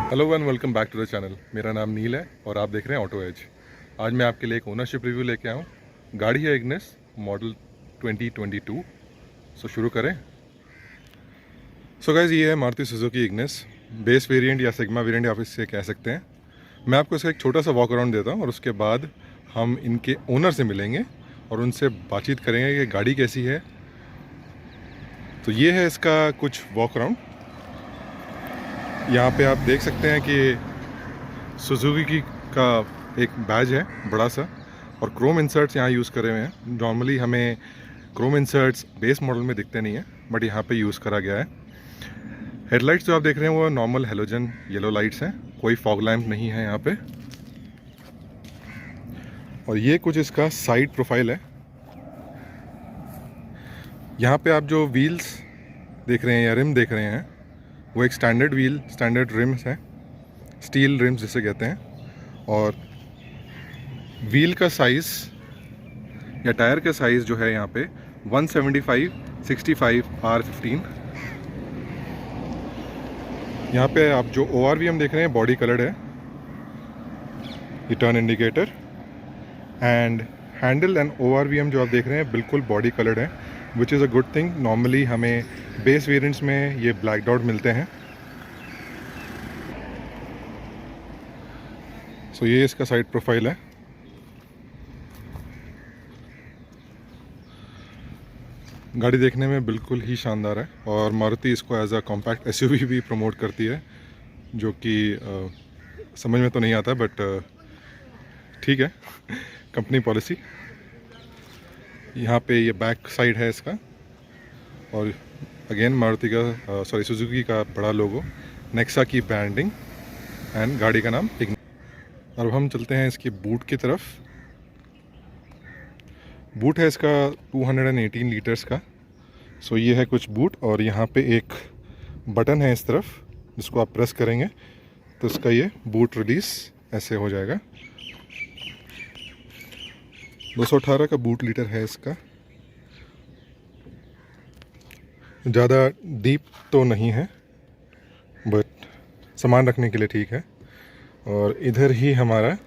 Hello one welcome back to the channel. मेरा नाम नील है और आप देख रहे हैं ऑटो एज। आज मैं आपके लिए एक ओनरशिप रिव्यू लेके आया हूँ। गाड़ी है इग्निस मॉडल 2022। शुरू करें। गाइस, ये है Maruti Suzuki Ignis base variant या सिग्मा वेरिएंट आप इससे कह सकते हैं। मैं आपको इसका एक छोटा सा वॉक अराउंड देता हूँ और उसके बाद हम इनके ओनर से मिलेंगे और उनसे बातचीत करेंगे कि गाड़ी कैसी है। तो ये है इसका कुछ वॉक अराउंड। यहाँ पे आप देख सकते हैं कि सुजुकी का एक बैज है बड़ा सा और क्रोम इंसर्ट्स यहाँ यूज़ करे हुए हैं। नॉर्मली हमें क्रोम इंसर्ट्स बेस मॉडल में दिखते नहीं हैं, बट यहाँ पे यूज़ करा गया है। हेडलाइट्स जो आप देख रहे हैं वो नॉर्मल हेलोजन येलो लाइट्स हैं, कोई फॉग लैम्प नहीं है यहाँ पे। और ये कुछ इसका साइड प्रोफाइल है। यहाँ पे आप जो व्हील्स देख रहे हैं या रिम देख रहे हैं वो एक स्टैंडर्ड व्हील स्टैंडर्ड रिम्स हैं, स्टील रिम्स जिसे कहते हैं। और व्हील का साइज़ या टायर का साइज़ जो है यहाँ पे 175/65 R15। यहाँ पे आप जो ORVM देख रहे हैं बॉडी कलर्ड है, ये turn indicator and handle and ORVM जो आप देख रहे हैं बिल्कुल बॉडी कलर्ड है, which is a good thing. Normally हमें बेस वेरिएंट्स में ये ब्लैक डॉट मिलते हैं। ये इसका साइड प्रोफाइल है। गाड़ी देखने में बिल्कुल ही शानदार है और मारुति इसको एज अ कॉम्पैक्ट SUV भी प्रमोट करती है, जो कि समझ में तो नहीं आता, बट ठीक है, कंपनी पॉलिसी। यहाँ पे ये बैक साइड है इसका और अगेन मारुति का सुजुकी का बड़ा लोगो, नेक्सा की ब्रांडिंग एंड गाड़ी का नाम इग्निस। अब हम चलते हैं इसकी बूट की तरफ। बूट है इसका 218 लीटर्स का। ये है कुछ बूट और यहाँ पे एक बटन है इस तरफ जिसको आप प्रेस करेंगे तो इसका ये बूट रिलीज ऐसे हो जाएगा। 218 का बूट लीटर है इसका। ज़्यादा डीप तो नहीं है बट सामान रखने के लिए ठीक है। और इधर ही हमारा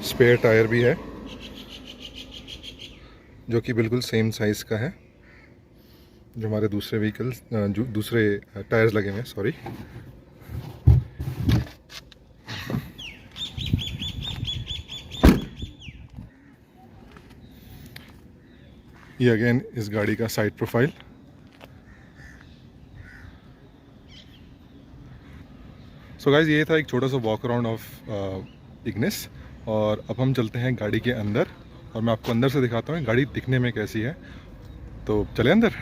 स्पेयर टायर भी है जो कि बिल्कुल सेम साइज़ का है जो हमारे दूसरे व्हीकल्स जो दूसरे टायर्स लगे हुए हैं। सॉरी, ये अगेन इस गाड़ी का साइड प्रोफाइल। गाइस, ये था एक छोटा सा वॉक अराउंड ऑफ इग्निस और अब हम चलते हैं गाड़ी के अंदर और मैं आपको अंदर से दिखाता हूँ गाड़ी दिखने में कैसी है। तो चले अंदर।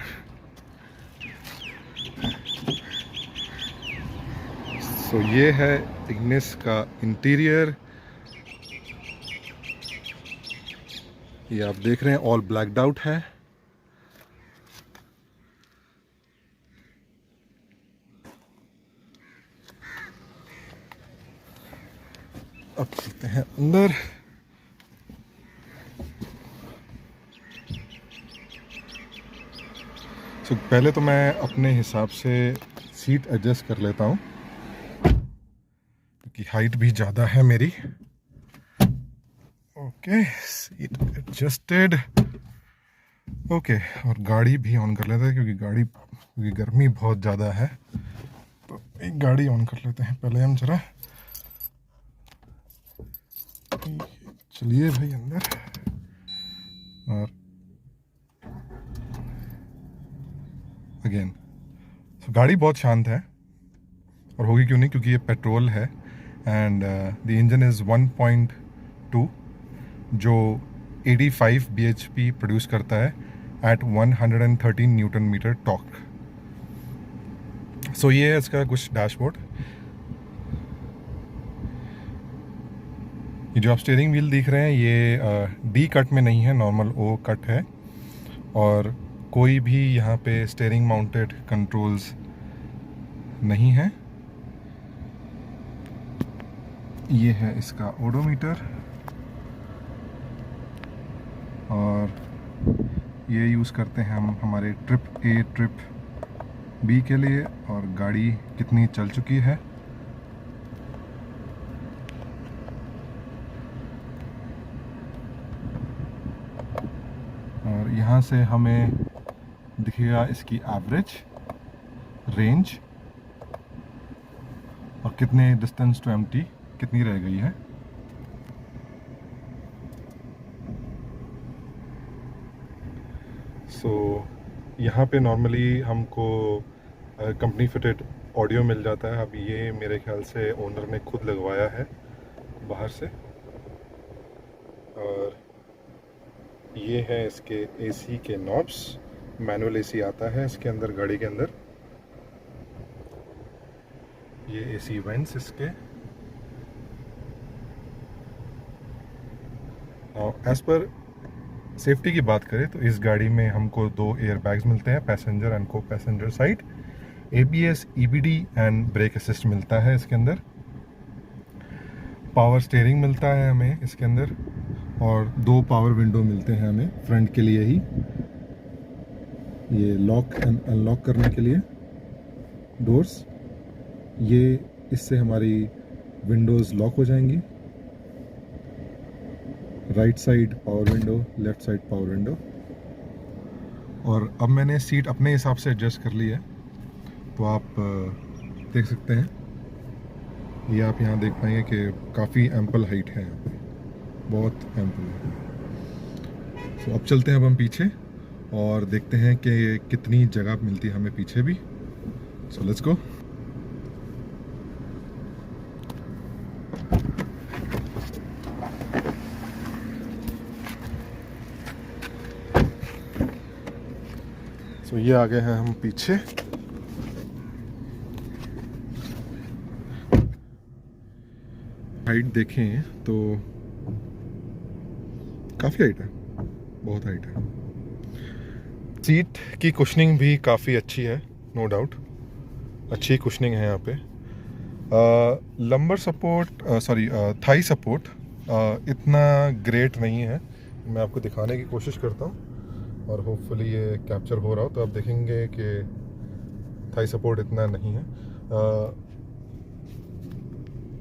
ये है इग्निस का इंटीरियर। ये आप देख रहे हैं ऑल ब्लैक्ड आउट है। अब चलते हैं अंदर। पहले तो मैं अपने हिसाब से सीट एडजस्ट कर लेता हूँ क्योंकि हाइट भी ज़्यादा है मेरी। Okay, seat adjusted. ओके, और गाड़ी भी ऑन कर लेते हैं क्योंकि गर्मी बहुत ज़्यादा है। तो एक गाड़ी ऑन कर लेते हैं पहले हम जरा। चलिए भाई अंदर। और अगेन गाड़ी बहुत शांत है और होगी क्यों नहीं, क्योंकि ये पेट्रोल है एंड द इंजन इज़ 1.2 जो 85 bhp प्रोड्यूस करता है एट 113 न्यूटन मीटर टॉर्क। ये है इसका कुछ डैशबोर्ड। ये जो आप स्टीयरिंग व्हील देख रहे हैं ये D कट में नहीं है, नॉर्मल O कट है और कोई भी यहाँ पे स्टीयरिंग माउंटेड कंट्रोल्स नहीं है। ये है इसका ओडोमीटर और ये यूज़ करते हैं हम हमारे ट्रिप A ट्रिप बी के लिए और गाड़ी कितनी चल चुकी है। और यहाँ से हमें दिखेगा इसकी एवरेज रेंज और कितने डिस्टेंस टू एम्प्टी कितनी रह गई है। सो यहाँ पे नॉर्मली हमको कंपनी फिटेड ऑडियो मिल जाता है। अब ये मेरे ख्याल से ओनर ने खुद लगवाया है बाहर से। और ये है इसके एसी के नॉब्स, मैनुअल एसी आता है इसके अंदर, गाड़ी के अंदर। ये एसी वेंट्स इसके। एज पर सेफ्टी की बात करें तो इस गाड़ी में हमको 2 एयर बैग्स मिलते हैं, पैसेंजर एंड को passenger side. ABS, EBD and brake assist मिलता है इसके अंदर। पावर स्टीयरिंग मिलता है हमें इसके अंदर और 2 पावर विंडो मिलते हैं हमें फ्रंट के लिए ही, ये लॉक एंड अनलॉक करने के लिए डोर्स। ये इससे हमारी विंडोज़ लॉक हो जाएंगी। Right side power window, left side power window. और अब मैंने सीट अपने हिसाब से एडजस्ट कर ली है, तो आप देख सकते हैं। ये आप यहाँ देख पाएंगे कि काफ़ी एम्पल हाइट है यहाँ पे, बहुत एम्पल है। तो अब चलते हैं अब हम पीछे और देखते हैं कि कितनी जगह मिलती है हमें पीछे भी। So let's go. तो ये आ गए हैं हम पीछे। हाइट देखें तो काफ़ी हाइट है, बहुत हाइट है। सीट की कुशनिंग भी काफ़ी अच्छी है, नो डाउट अच्छी कुशनिंग है यहाँ पे। Lumbar support, sorry Thai support इतना ग्रेट नहीं है। मैं आपको दिखाने की कोशिश करता हूँ और होपफुली ये कैप्चर हो रहा हो, तो आप देखेंगे कि थाई सपोर्ट इतना नहीं है।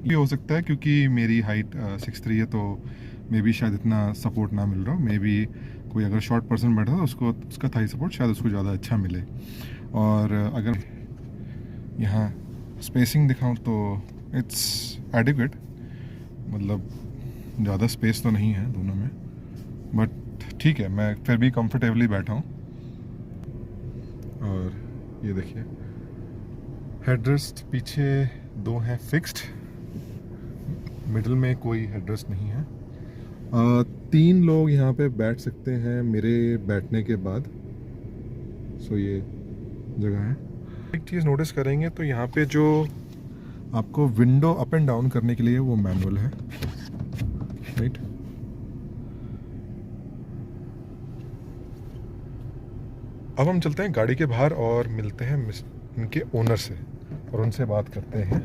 ये हो सकता है क्योंकि मेरी हाइट 6'3" है, तो मे बी शायद इतना सपोर्ट ना मिल रहा हो। मे बी कोई अगर शॉर्ट पर्सन बैठा तो उसको उसका थाई सपोर्ट शायद उसको ज़्यादा अच्छा मिले। और अगर यहाँ स्पेसिंग दिखाऊं तो इट्स एडिक्वेट, मतलब ज़्यादा स्पेस तो नहीं है दोनों में, बट ठीक है, मैं फिर भी कंफर्टेबली बैठा हूँ। और ये देखिए हेडरेस्ट पीछे 2 हैं फिक्स्ड, मिडिल में कोई हेडरेस्ट नहीं है। 3 लोग यहाँ पे बैठ सकते हैं मेरे बैठने के बाद। सो ये जगह है। एक चीज़ नोटिस करेंगे तो यहाँ पे जो आपको विंडो अप एंड डाउन करने के लिए वो मैनुअल है, राइट। अब हम चलते हैं गाड़ी के बाहर और मिलते हैं इनके ओनर से और उनसे बात करते हैं।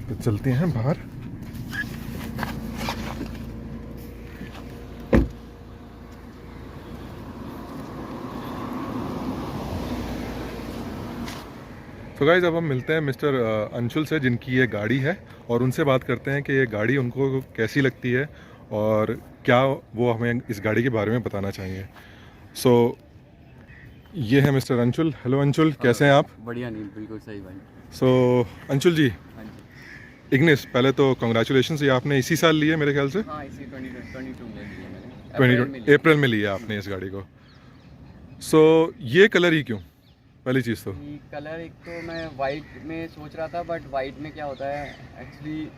तो चलते हैं बाहर। तो गाइस अब हम मिलते हैं मिस्टर अंशुल से, जिनकी ये गाड़ी है, और उनसे बात करते हैं कि ये गाड़ी उनको कैसी लगती है और क्या वो हमें इस गाड़ी के बारे में बताना चाहेंगे। सो ये है मिस्टर अंशुल। हेलो अंशुल, कैसे हैं आप? बढ़िया, नहीं बिल्कुल सही भाई। सो अंशुल जी, हाँ जी, इग्निस, पहले तो कॉन्ग्रेचुलेशन। ये आपने इसी साल ली है मेरे ख्याल से? हाँ इसी 2022 में ली है मैंने, 20 अप्रैल में लिया आपने इस गाड़ी को। सो ये कलर ही क्यों, पहली चीज़ तो? ये कलर एक तो मैं वाइट में सोच रहा था, बट वाइट में क्या होता है एक्चुअली,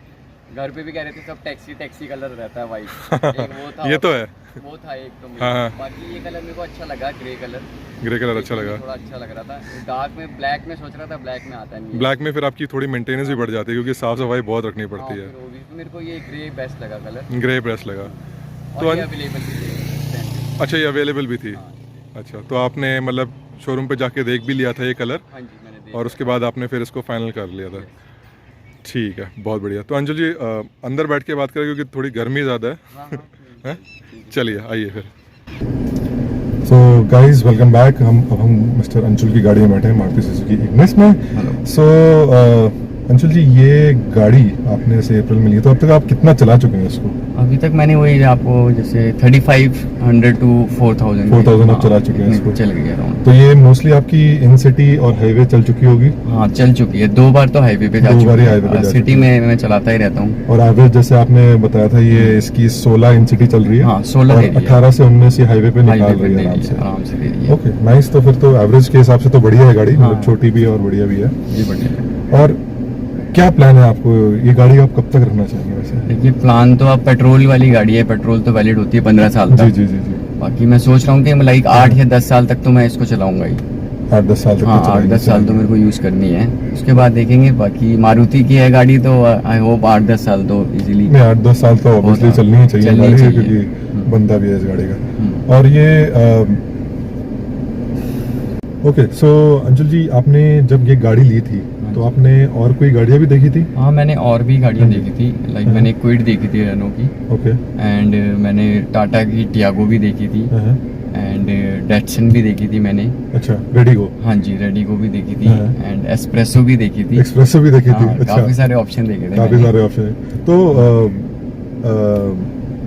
घर पे भी कह रहे थे सब टैक्सी कलर रहता है वाइट। एक वो था ये तो है, वो था एक तो हाँ, हाँ। बाकी ये कलर मेरे को अच्छा लगा, ग्रे कलर अच्छा लगा। थोड़ा अच्छा लग रहा था। डार्क में ब्लैक में सोच रहा था, ब्लैक में आता नहीं। ब्लैक में फिर आपकी थोड़ी मेंटेनेंस भी बढ़ जाती है क्योंकि साफ सफाई बहुत रखनी पड़ती है। तो मेरे को ये ग्रे बेस्ट लगा कलर, ग्रे बेस्ट लगा। तो अवेलेबल भी। अच्छा, ये अवेलेबल भी थी? हाँ। अच्छा, तो आपने मतलब शोरूम पे जाके देख भी लिया था ये कलर? हाँ जी, मैंने देखा। और उसके बाद आपने फिर इसको फाइनल कर लिया था? ठीक है, बहुत बढ़िया। तो अंशुल जी अंदर बैठ के बात करें क्योंकि थोड़ी गर्मी ज़्यादा है। हाँ, हाँ, हैं? चलिए आइए फिर। So guys welcome back. हम मिस्टर अंशुल की गाड़ी में बैठे हैं, मारुति सुजुकी इग्निस में। हेलो। सो अंशुल जी, ये गाड़ी आपने जैसे अप्रैल में ली, तो अब तक आप कितना चला चुके हैं इसको? अभी तक मैंने वही आपको जैसे 3500 टू 4000 4000 आप चला चुके हैं इसको? चल गई अराउंड। तो ये मोस्टली आपकी इन सिटी और हाईवे चल चुकी होगी? हाँ चल चुकी है, 2 बार तो हाईवे पे जा दो चुकी बार ही है। हाईवे पे जा सिटी चुकी है। में मैं चलाता ही रहता हूँ। और एवरेज जैसे आपने बताया था, ये इसकी 16 इन सिटी चल रही है। हाँ 16 और दे रही है। 18 से 19 ही हाईवे पे निकाल हाईवे पे रही दे है रही आराम है, से। आराम से दे रही है। Okay nice. तो फिर तो एवरेज के हिसाब से तो बढ़िया है गाड़ी, हाँ। मतलब छोटी भी है और बढ़िया भी है। जी बढ़िया है। और क्या प्लान है आपको, ये गाड़ी आप कब तक रखना चाहेंगे वैसे? देखिए प्लान तो अब पेट्रोल वाली गाड़ी है, पेट्रोल तो वैलिड होती है 15 साल जी तक। जी जी जी। बाकी मैं सोच रहा हूँ कि लाइक 8 या 10 साल तक तो मैं इसको चलाऊंगा ही। 8-10 साल तक हाँ तो 8-10 साल तो मेरे को यूज़ करनी है, उसके बाद देखेंगे। बाकी मारुति की है गाड़ी तो आई होप 8-10 साल तो इजीली। नहीं, 8-10 साल तो ऑब्वियसली चलनी ही चाहिए चलनी गाड़ी, चाहिए। क्योंकि बनता भी है इस गाड़ी का। और ये ओके। सो अंशुल जी, आपने जब ये गाड़ी ली थी तो आपने और कोई गाड़ियाँ भी देखी थी? हाँ मैंने और भी गाड़ियाँ देखी थी, लाइक हाँ। मैंने क्विड देखी थी रेनो की, ओके। एंड मैंने टाटा की टियागो भी देखी थी, हाँ। एंड डेटसन भी देखी थी मैंने। अच्छा, रेडिगो। हाँ जी रेडिगो भी देखी थी, हाँ। एंड एस्प्रेसो भी देखी थी। एक्सप्रेसो भी देखी थी? हाँ, अच्छा, काफी सारे ऑप्शन देखे थे काफी मैंने। सारे ऑप्शन है। तो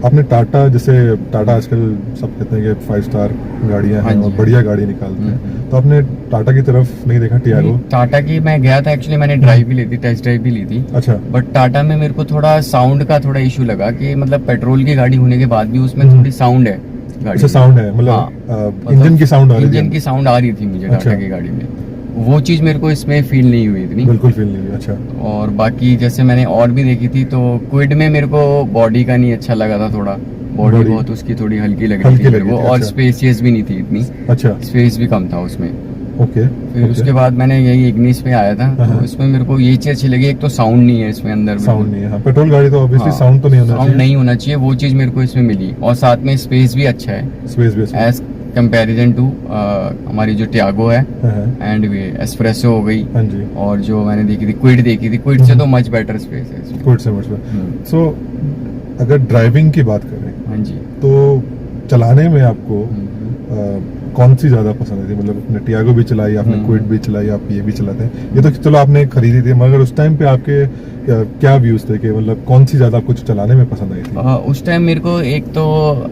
आपने टाटा, जैसे टाटा आजकल सब कहते हैं कि 5 स्टार गाड़ियां हाँ हैं जी। और बढ़िया गाड़ी निकालते हैं, तो आपने टाटा की तरफ नहीं देखा, टियागो? टाटा की मैं गया था एक्चुअली, मैंने ड्राइव भी ली थी, टेस्ट ड्राइव भी ली थी। अच्छा। बट टाटा में मेरे को थोड़ा साउंड का थोड़ा इशू लगा कि मतलब पेट्रोल की गाड़ी होने के बाद भी उसमें थोड़ी साउंड है गाड़ी अच्छा, में। साउंड है, हाँ, मतलब इंजन की साउंड आ रही इंजन है? की साउंड आ रही थी मुझे अच्छा। टाटा की गाड़ी में, वो चीज मेरे को इसमें फील नहीं हुई इतनी। बिल्कुल फील नहीं है। अच्छा। और बाकी जैसे मैंने और भी देखी थी, तो क्विड में मेरे को बॉडी का नहीं अच्छा लगा था, थोड़ा बॉडी Body? बहुत उसकी थोड़ी हल्की लग हल्की रही थी लगी मेरे को, थी, और अच्छा। स्पेसियस भी नहीं थी इतनी, अच्छा। स्पेस भी कम था उसमें। ओके। फिर उसके बाद मैंने यही इग्निस में आया था, हाँ। तो इसमें मेरे को ये चीज अच्छी लगी, एक तो साउंड नहीं है इसमें अंदर, साउंड नहीं है। हाँ, पेट्रोल गाड़ी तो ऑब्वियसली साउंड तो नहीं होना साउंड चाहिए। नहीं होना चाहिए, वो चीज मेरे को इसमें मिली। और साथ में स्पेस भी अच्छा है स्पेस भी अच्छा है। एज कंपैरिजन टू हमारी जो टियागो है, हाँ, एंड वे एस्प्रेसो हो गई, हाँ जी। और जो मैंने देखी थी क्विड देखी थी, क्विड से तो मच बेटर स्पेस है इसमें। गुड से मुझ हम्म, सो अगर ड्राइविंग की बात करें हाँ जी। तो चलाने में आपको हम्म, कौन सी ज्यादा पसंद थी? मतलब आपने टियागो भी चलाई, आपने क्विड भी चलाई, आप ये भी चलाते हैं, ये तो चलो आपने खरीदी थी, मगर उस टाइम पे आपके क्या व्यूज थे कि मतलब कौन सी ज्यादा कुछ चलाने में पसंद आई थी? उस टाइम मेरे को एक तो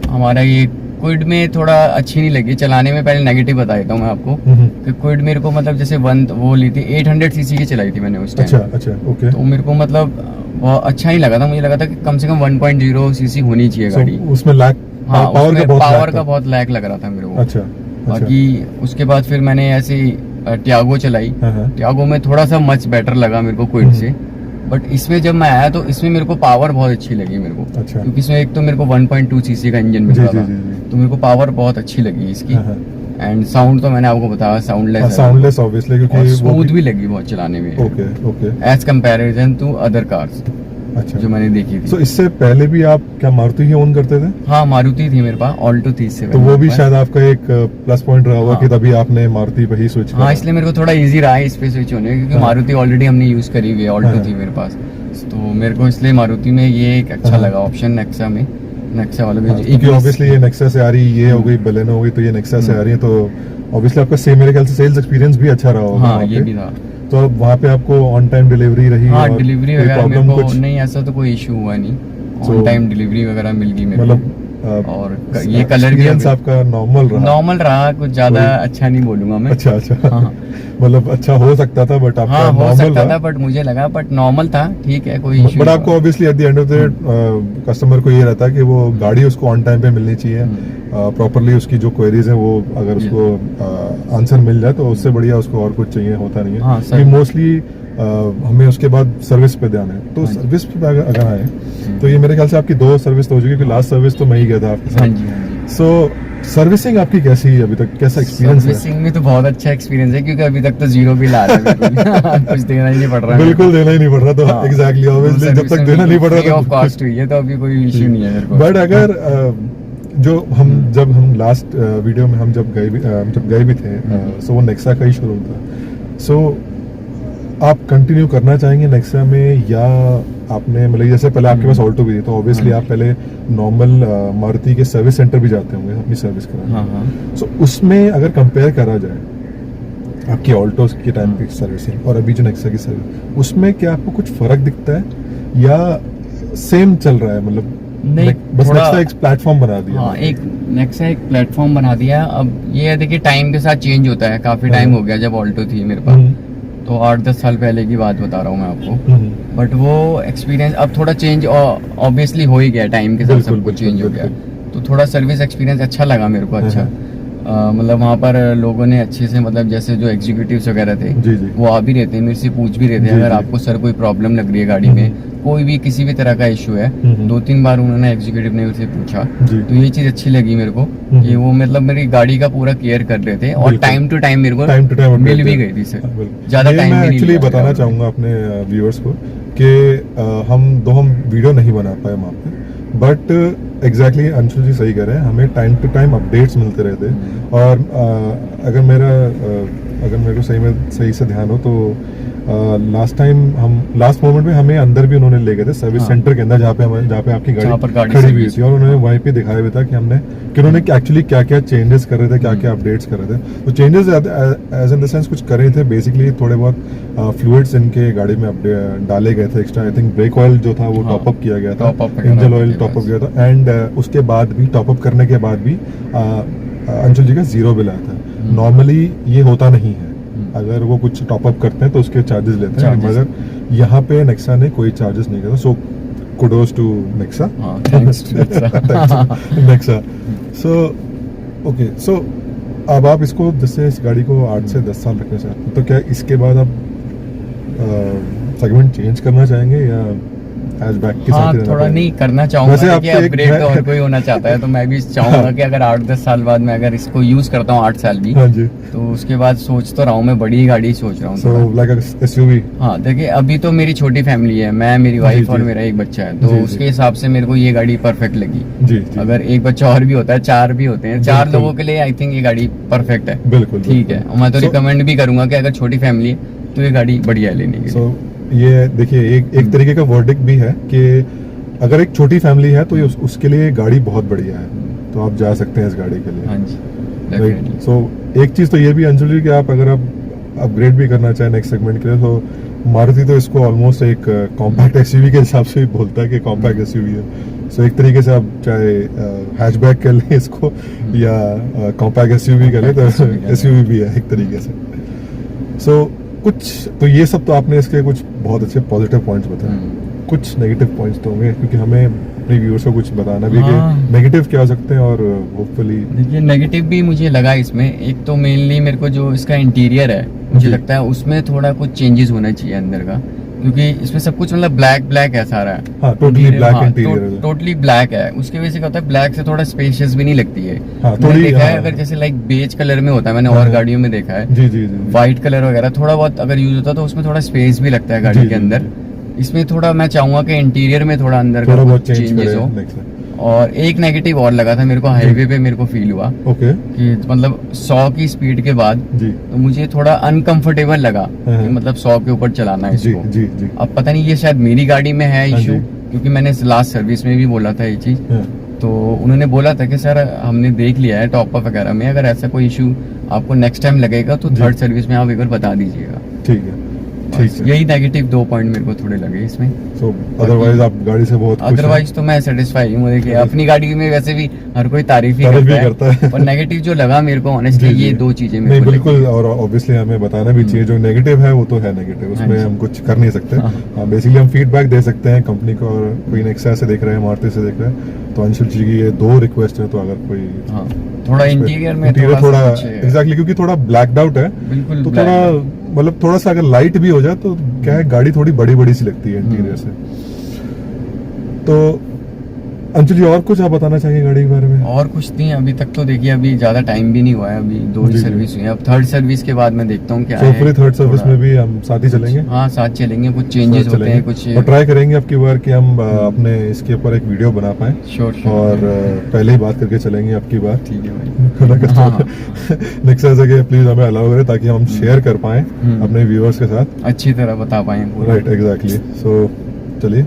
हमारा ये क्विड में थोड़ा अच्छी नहीं लगी चलाने में। पहले नेगेटिव बता देता हूँ मैं आपको कि क्विड मेरे को मतलब जैसे वो ली थी 800 सीसी की चलाई थी मैंने उस टाइम। अच्छा अच्छा, ओके। तो मेरे को मतलब बहुत अच्छा ही लगा था, मुझे लगा था कि कम से कम 1.0 सीसी होनी चाहिए So, गाड़ी। उसमें लैग, हाँ पावर का बहुत पावर lack का था। बहुत लैग लग रहा था मेरे को। अच्छा। बाकी उसके बाद फिर मैंने ऐसे टियागो चलाई, हाँ। टियागो में थोड़ा सा मच बेटर लगा मेरे को क्विड से। बट इसमें जब मैं आया तो इसमें मेरे को पावर बहुत अच्छी लगी मेरे को, अच्छा। क्योंकि इसमें एक तो मेरे को 1.2 सीसी का इंजन मिल जी रहा जी था, जी जी। तो मेरे को पावर बहुत अच्छी लगी इसकी। हाँ, एंड साउंड तो मैंने आपको बताया साउंडलेस है, साउंडलेस ऑब्वियसली, और क्योंकि वो स्मूथ भी लगी बहुत चलाने में, okay okay. As comparison to other cars अच्छा। जो मैंने देखी थी। तो इससे पहले भी आप क्या मारुति ही ओन करते थे? हाँ मारुति थी मेरे पास, ऑल्टो थी इससे तो पहले वो भी मेरे पास। शायद आपका एक प्लस पॉइंट रहा होगा हाँ। कि तभी आपने मारुति पे ही स्विच हाँ किया। इसलिए मेरे को थोड़ा इजी रहा है इस पे स्विच होने, क्योंकि हाँ। मारुति ऑलरेडी हमने यूज करी हुई है, ऑल्टो हाँ। थी मेरे पास, तो मेरे को इसलिए मारुति में ये एक अच्छा हाँ। लगा ऑप्शन नेक्सा में, नेक्सा वाले में हाँ, जो क्योंकि Ignis- ऑब्वियसली ये नेक्सा से आ रही, ये हो गई बलेनो हो गई, तो ये नेक्सा से आ रही है, तो ऑब्वियसली आपका मेरे ख्याल से सेल्स एक्सपीरियंस भी अच्छा रहा होगा हाँ वहाँ ये पे। भी था। तो अब वहाँ पे आपको ऑन टाइम डिलीवरी रही? हाँ और डिलीवरी कोई वगैरह मेरे प्रॉब्लम को कुछ? नहीं, ऐसा तो कोई इशू हुआ नहीं, So, ऑन टाइम डिलीवरी वगैरह मिल गई मेरे मतलब को। और ये कलर भी एक्सपीरियंस आपका नॉर्मल रहा? नॉर्मल रहा, कुछ ज्यादा कोई- अच्छा नहीं बोलूंगा मैं। अच्छा अच्छा। हाँ मतलब अच्छा हो सकता था, बट आपका हाँ हो नॉर्मल सकता रहा। था, बट मुझे लगा बट नॉर्मल था, ठीक है कोई इशू। बट आपको obviously at the end of the customer को ये रहता है कि वो गाड़ी उसको ऑन टाइम पे मिलनी चाहिए, प्रॉपरली उसकी जो क्वेरीज हैं वो अगर उसको आंसर मिल जाए तो उससे बढ़िया उसको और कुछ चाहिए होता नहीं हाँ, है। सर। कि मोस्टली हमें उसके बाद सर्विस पे ध्यान है, तो हाँ जी। सर्विस पे अगर आए तो ये मेरे ख्याल से आपकी 2 सर्विस तो हो चुकी, क्योंकि लास्ट सर्विस तो मैं ही गया था आपके हाँ साथ। जी हाँ जी। सो सर्विसिंग आपकी कैसी है अभी तक, कैसा एक्सपीरियंस है? सर्विसिंग में तो बहुत अच्छा एक्सपीरियंस है, क्योंकि अभी तक तो जीरो बिल आ रहा है बिल्कुल। कुछ देना ही नहीं पड़ रहा है। बिल्कुल देना ही नहीं पड़ रहा, तो हाँ। एग्जैक्टली ऑब्वियसली जब तक देना नहीं पड़ फ्री रहा ऑफ कॉस्ट हुई है, तो अभी कोई इशू नहीं है मेरे को। बट अगर जो जब हम लास्ट वीडियो में हम जब गए भी थे, सो वो नेक्सा का ही शोरूम था। सो आप कंटिन्यू करना चाहेंगे नेक्सा में, या आपने मतलब जैसे पहले आपके पास ऑल्टो भी थी, तो ऑब्वियसली आप पहले नॉर्मल मारुति के सर्विस सेंटर भी जाते होंगे अपनी सर्विस कराने। हाँ हाँ। सो उसमें अगर कंपेयर करा जाए आपकी ऑल्टो के टाइम की सर्विसिंग और अभी जो नेक्सा की सर्विस, उसमें क्या आपको कुछ फर्क दिखता है या सेम चल रहा है? मतलब नहीं, बस थोड़ा- नेक्सा एक प्लेटफॉर्म बना दिया। हाँ, एक नेक्सा एक प्लेटफॉर्म बना दिया। अब ये है, देखिए टाइम के साथ चेंज होता है। काफी टाइम हो गया जब ऑल्टो थी मेरे पास, तो 8-10 साल पहले की बात बता रहा हूँ मैं आपको। बट वो एक्सपीरियंस अब थोड़ा चेंज ऑब्वियसली हो ही गया, टाइम के साथ बिल्कुल, सब कुछ बिल्कुल, चेंज हो गया। बिल्कुल। तो थोड़ा सर्विस एक्सपीरियंस अच्छा लगा मेरे को। अच्छा मतलब वहाँ पर लोगों ने अच्छे से, मतलब जैसे जो एग्जीक्यूटिव्स वगैरह थे जी जी। वो आ भी रहते हैं, मेरे से पूछ भी रहते हैं जी, अगर जी। आपको सर कोई प्रॉब्लम लग रही है गाड़ी में, कोई भी किसी भी तरह का इशू है। 2-3 बार उन्होंने एग्जीक्यूटिव ने मुझसे पूछा, जी। तो ये चीज अच्छी लगी मेरे को कि वो मतलब मेरी गाड़ी का पूरा केयर कर रहे थे और बिल्कुल। टाइम टू टाइम मेरे को टाइम टू टाइम मिल भी गई थी सर। ज्यादा ये टाइम मैं भी नहीं एक्चुअली लिया बताना मेरा। चाहूँगा अपने व्यूअर्स को कि हम वीडियो नहीं बना पाए वहाँ पे, बट एग्जैक्टली अंशुल जी सही कह रहे हैं, हमें टाइम टू टाइम अपडेट्स मिलते रहते हैं। और अगर मेरे को सही से ध्यान हो तो लास्ट मोमेंट में हमें अंदर भी उन्होंने ले गए थे सर्विस हाँ। सेंटर के अंदर, जहाँ पे आपकी जहाँ पर गाड़ी गाड़ी खड़ी हुई service थी, और उन्होंने वहीं पे दिखाया भी था कि उन्होंने एक्चुअली क्या क्या चेंजेस कर रहे थे, क्या क्या अपडेट्स कर रहे थे। तो changes as in the sense कुछ कर रहे थे, बेसिकली थोड़े बहुत फ्लूइड्स इनके गाड़ी में डाले गए थे extra. I think brake oil जो था वो हाँ, टॉप अप किया गया था, top up वगैरह इंजन ऑयल किया टॉप अप बस। किया था, एंड उसके बाद भी टॉप अप करने के बाद भी अंशुल जी का 0 बिल आया था। नॉर्मली ये होता नहीं है, अगर वो कुछ टॉप अप करते हैं तो उसके चार्जेस लेते हैं, Charges। मगर यहाँ पे नेक्सा ने कोई चार्जेस नहीं किया। सो कुडोस टू नेक्सा, हाँ, thanks to Nexa। Nexa. So okay, so अब आप इसको जैसे इस गाड़ी को 8 से 10 साल रखना चाहते हैं, तो क्या इसके बाद आप सेगमेंट चेंज करना चाहेंगे या हैचबैक के साथ हाँ, ही रहना थोड़ा चाहेंगे? नहीं करना चाहूंगा, वैसे देखिए आपको एक अपग्रेड है- तो हर कोई होना चाहता है, तो मैं भी चाहूंगा कि अगर 8-10 साल बाद मैं अगर इसको यूज करता हूँ 8 साल भी, हाँ जी। तो उसके बाद सोच तो रहा हूँ मैं बड़ी गाड़ी सोच रहा हूँ सो थोड़ा। Like SUV. हाँ, देखिए अभी तो मेरी छोटी फैमिली है, मैं, मेरी वाइफ और जी। मेरा एक बच्चा है, तो जी, जी। उसके हिसाब से मेरे को ये गाड़ी परफेक्ट लगी। जी जी, अगर एक बच्चा और भी होता है, 4 भी होते हैं, 4 बिल्कुल। लोगों के लिए आई थिंक ये गाड़ी परफेक्ट है। बिल्कुल ठीक है, और मैं तो So- रिकमेंड भी करूंगा कि अगर छोटी फैमिली है तो ये गाड़ी बढ़िया है लेने के लिए। सो ये देखिए एक तरीके का वर्डिक्ट भी है कि अगर एक छोटी फैमिली है तो ये उसके लिए गाड़ी बहुत बढ़िया है, तो आप जा सकते हैं इस गाड़ी के लिए। हाँ जी, राइट। डेफिनेटली। सो एक चीज़ तो ये भी अंशुल जी कि आप अगर आप अपग्रेड भी करना चाहें नेक्स्ट सेगमेंट के लिए, तो मारुति तो इसको ऑलमोस्ट एक कॉम्पैक्ट एसयूवी के हिसाब से भी बोलता है कि कॉम्पैक्ट एसयूवी है। सो एक तरीके से आप चाहे हैचबैक कर लें इसको या कॉम्पैक्ट एसयूवी कर लें, तो SUV कह लें। एसयूवी भी है एक तरीके से। सो कुछ तो ये सब तो आपने इसके कुछ बहुत अच्छे पॉजिटिव पॉइंट्स बताए, कुछ नेगेटिव पॉइंट्स तो होंगे, क्योंकि हमें अपने व्यूअर्स को कुछ बताना भी है हाँ। कि नेगेटिव क्या हो सकते हैं, और होपफुली देखिए नेगेटिव भी मुझे लगा इसमें। एक तो मेनली मेरे को जो इसका इंटीरियर है, मुझे जी। लगता है उसमें थोड़ा कुछ चेंजेस होना चाहिए अंदर का, क्योंकि इसमें सब कुछ मतलब ब्लैक है सारा। हाँ, totally black interior है। टोटली ब्लैक है। उसकी वजह से क्या होता है, ब्लैक से थोड़ा स्पेशियस भी नहीं लगती है। हाँ, मैंने थोड़ी- देखा है हाँ। अगर जैसे लाइक बेज कलर में होता है, मैंने हाँ, और हाँ। गाड़ियों में देखा है जी जी जी व्हाइट कलर वगैरह थोड़ा बहुत अगर यूज होता है तो उसमें थोड़ा स्पेस भी लगता है गाड़ी जी, के जी, अंदर। इसमें थोड़ा मैं चाहूंगा कि इंटीरियर में थोड़ा अंदर थोड़ा का बहुत कुछ चेंज चेंजेस करें हो। नेक्स्ट। और एक नेगेटिव और लगा था मेरे को, हाईवे पे मेरे को फील हुआ ओके कि मतलब 100 की स्पीड के बाद जी तो मुझे थोड़ा अनकंफर्टेबल लगा हाँ। कि मतलब 100 के ऊपर चलाना है जी इसको। जी जी अब पता नहीं ये शायद मेरी गाड़ी में है हाँ इशू, जी। क्योंकि मैंने लास्ट सर्विस में भी बोला था ये चीज। हाँ, तो उन्होंने बोला था कि सर हमने देख लिया है टॉप अप वगैरह में, अगर ऐसा कोई इशू आपको नेक्स्ट टाइम लगेगा तो जी। 3rd सर्विस में आप एक बार बता दीजिएगा। ठीक है बस ठीक है। यही नेगेटिव 2 पॉइंट मेरे को थोड़े लगे इसमें। सो अदरवाइज आप गाड़ी से बहुत खुश हैं? अदरवाइज तो मैं सेटिस्फाई हूँ। देखिए अपनी गाड़ी में वैसे भी हर कोई तारीफ ही करता है। और नेगेटिव जो लगा मेरे को ऑनेस्टली जी, जी। ये 2 चीजें नहीं मेरे को बिल्कुल, लगी। और ऑब्वियसली हमें बताना भी चाहिए, जो नेगेटिव है वो तो है नेगेटिव, हाँ उसमें जी। हम कुछ कर नहीं सकते। हाँ। हाँ, बेसिकली हम फीडबैक दे सकते हैं कंपनी को, और कोई नेक्सा से देख रहे हैं, मारुति से देख रहे हैं, तो अंशुल जी की ये 2 रिक्वेस्ट है, तो अगर कोई हाँ, थोड़ा इंटीरियर में इंटीरियर थोड़ा थोड़ा सा कुछ- एग्जैक्टली, क्योंकि थोड़ा ब्लैक्ड आउट है, बिल्कुल तो black थोड़ा है। मतलब थोड़ा सा अगर लाइट भी हो जाए तो क्या है, गाड़ी थोड़ी बड़ी बड़ी सी लगती है इंटीरियर से। तो अंशुल जी और कुछ आप बताना चाहिए गाड़ी के बारे में? और कुछ नहीं अभी तक तो देखिए, अभी ज्यादा टाइम भी नहीं हुआ है, अभी 2 जी, ही जी। सर्विस हुई है। अब 3rd सर्विस के बाद मैं देखता हूँ क्या सो है। फिर 3rd सर्विस थोड़ा- में भी हम साथ ही चलेंगे, हाँ साथ चलेंगे, कुछ चेंजेस होते हैं कुछ। और ट्राई करेंगे अब की बार कि हम अपने इसके ऊपर एक वीडियो बना पाए, श्योर और पहले ही बात करके चलेंगे अब की बार। ठीक है भाई। हाँ। नेक्स्ट जगह प्लीज हमें अलाउ करें ताकि हम शेयर कर पाए हम्म। अपने व्यूअर्स के साथ। अच्छी तरह बता पाए पूरा। Right exactly. सो चलिए,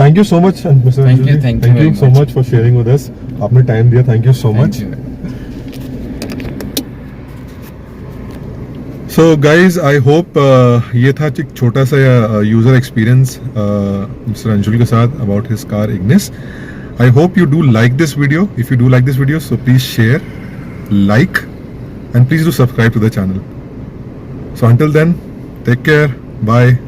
thank you so much mister Thank you, Anshul, thank you thank you very so much. Much for sharing with us, आपने टाइम दिया, thank you so much. Thank you. So guys, I hope ये था एक छोटा सा user experience mister Anshul के साथ about his car Ignis. I hope you do like this video. If you do like this video, so please share, like, and please do subscribe to the channel. So until then, take care, bye.